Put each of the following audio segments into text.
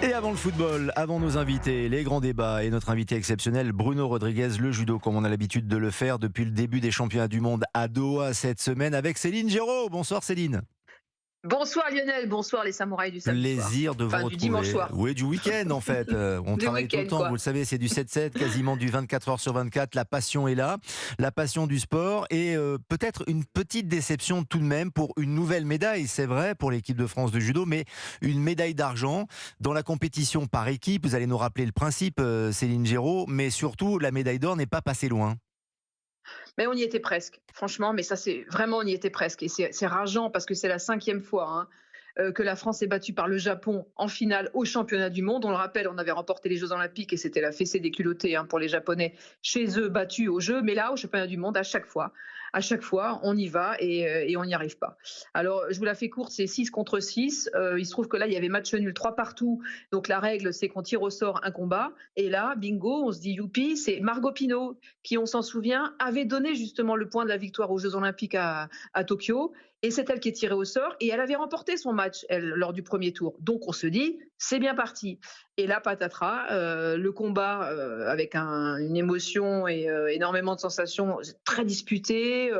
Et avant le football, avant nos invités, les grands débats et notre invité exceptionnel Bruno Rodriguez, le judo, comme on a l'habitude de le faire depuis le début des championnats du monde à Doha cette semaine avec Céline Géraud. Bonsoir Céline. Bonsoir Lionel, bonsoir les samouraïs du samedi soir. Plaisir de vous Enfin, retrouver. du dimanche soir. Oui, du week-end en fait. On Du travaille tout le week-end, temps, quoi. vous le savez, c'est du 7-7, quasiment du 24 heures sur 24. La passion est là, la passion du sport et peut-être une petite déception tout de même pour une nouvelle médaille, c'est vrai, pour l'équipe de France de judo, mais une médaille d'argent dans la compétition par équipe. Vous allez nous rappeler le principe, Céline Géraud, mais surtout, la médaille d'or n'est pas passée loin. Mais on y était presque, franchement, mais ça c'est vraiment on y était presque. Et c'est rageant parce que c'est la 5e fois que la France est battue par le Japon en finale au championnat du monde. On le rappelle, on avait remporté les Jeux Olympiques et c'était la fessée des culottés pour les Japonais chez eux, battus au jeu. Mais là, au championnat du monde, à chaque fois, on y va et on n'y arrive pas. Alors, je vous la fais courte, c'est 6 contre 6. Il se trouve que là, il y avait match nul 3 partout. Donc la règle, c'est qu'on tire au sort un combat. Et là, bingo, on se dit youpi, c'est Margot Pino qui, on s'en souvient, avait donné justement le point de la victoire aux Jeux Olympiques à Tokyo. Et c'est elle qui est tirée au sort et elle avait remporté son match lors du premier tour. Donc on se dit, c'est bien parti. Et là, patatras, le combat avec une émotion et énormément de sensations, très disputé.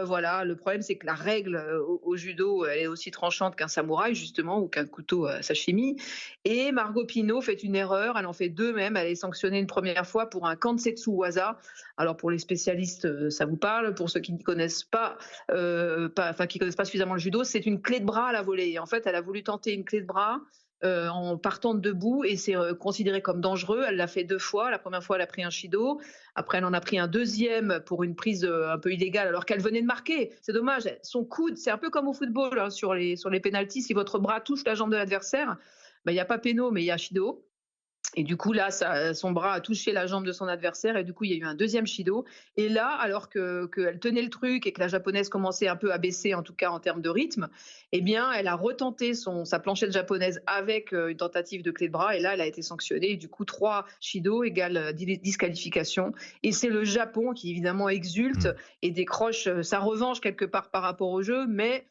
Voilà, le problème c'est que la règle au judo, elle est aussi tranchante qu'un samouraï justement ou qu'un couteau sashimi. Et Margot Pino fait une erreur, elle en fait deux même. Elle est sanctionnée une première fois pour un kansetsu waza. Alors pour les spécialistes, ça vous parle. Pour ceux qui ne connaissent pas, qui connaissent pas suffisamment le judo, c'est une clé de bras à la volée. Et en fait, elle a voulu tenter une clé de bras en partant de debout et c'est considéré comme dangereux. Elle l'a fait 2 fois. La première fois, elle a pris un shido. Après, elle en a pris un deuxième pour une prise un peu illégale alors qu'elle venait de marquer. C'est dommage. Son coude, c'est un peu comme au football sur les pénaltys. Si votre bras touche la jambe de l'adversaire, il n'y a pas péno, mais il y a shido. Et du coup, là, son bras a touché la jambe de son adversaire et du coup, il y a eu un deuxième shido. Et là, alors qu'elle tenait le truc et que la japonaise commençait un peu à baisser, en tout cas en termes de rythme, eh bien, elle a retenté sa planchette japonaise avec une tentative de clé de bras et là, elle a été sanctionnée. Et du coup, 3 shido égale disqualification. Et c'est le Japon qui, évidemment, exulte et décroche sa revanche quelque part par rapport au jeu, mais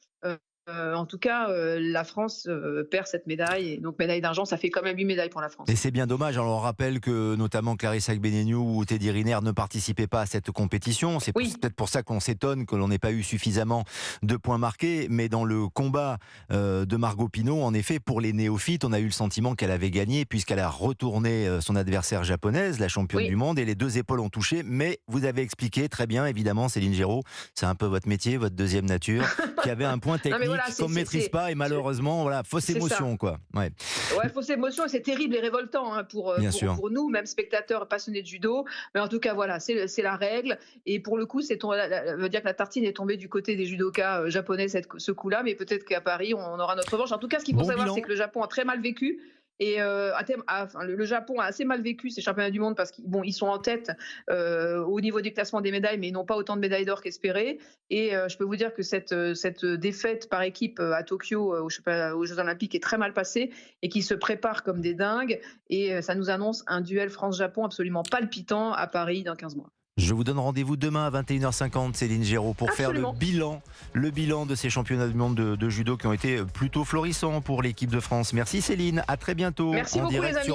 en tout cas, la France perd cette médaille. Et donc, médaille d'argent, ça fait quand même 8 médailles pour la France. Et c'est bien dommage. Alors on rappelle que notamment Clarissa Agbenienou ou Teddy Riner ne participaient pas à cette compétition. C'est peut-être pour ça qu'on s'étonne que l'on n'ait pas eu suffisamment de points marqués. Mais dans le combat de Margot Pino, en effet, pour les néophytes, on a eu le sentiment qu'elle avait gagné puisqu'elle a retourné son adversaire japonaise, la championne du monde, et les 2 épaules ont touché. Mais vous avez expliqué très bien, évidemment, Céline Géraud, c'est un peu votre métier, votre deuxième nature, qui avait un point technique qu'on ne maîtrise pas et malheureusement, voilà, fausse émotion, quoi. Ouais, fausse émotion, et c'est terrible et révoltant pour nous, même spectateurs passionnés de judo. Mais en tout cas, voilà, c'est la règle. Et pour le coup, ça veut dire que la tartine est tombée du côté des judokas japonais ce coup-là. Mais peut-être qu'à Paris, on aura notre revanche. En tout cas, ce qu'il faut savoir, c'est que le Japon a très mal vécu. Et le Japon a assez mal vécu ces championnats du monde parce qu'ils sont en tête au niveau du classement des médailles, mais ils n'ont pas autant de médailles d'or qu'espéré. Et je peux vous dire que cette défaite par équipe à Tokyo aux Jeux Olympiques est très mal passée et qu'ils se préparent comme des dingues. Et ça nous annonce un duel France-Japon absolument palpitant à Paris dans 15 mois. Je vous donne rendez-vous demain à 21h50, Céline Géraud, pour faire le bilan de ces championnats du monde de judo qui ont été plutôt florissants pour l'équipe de France. Merci Céline, à très bientôt. Merci beaucoup les amis.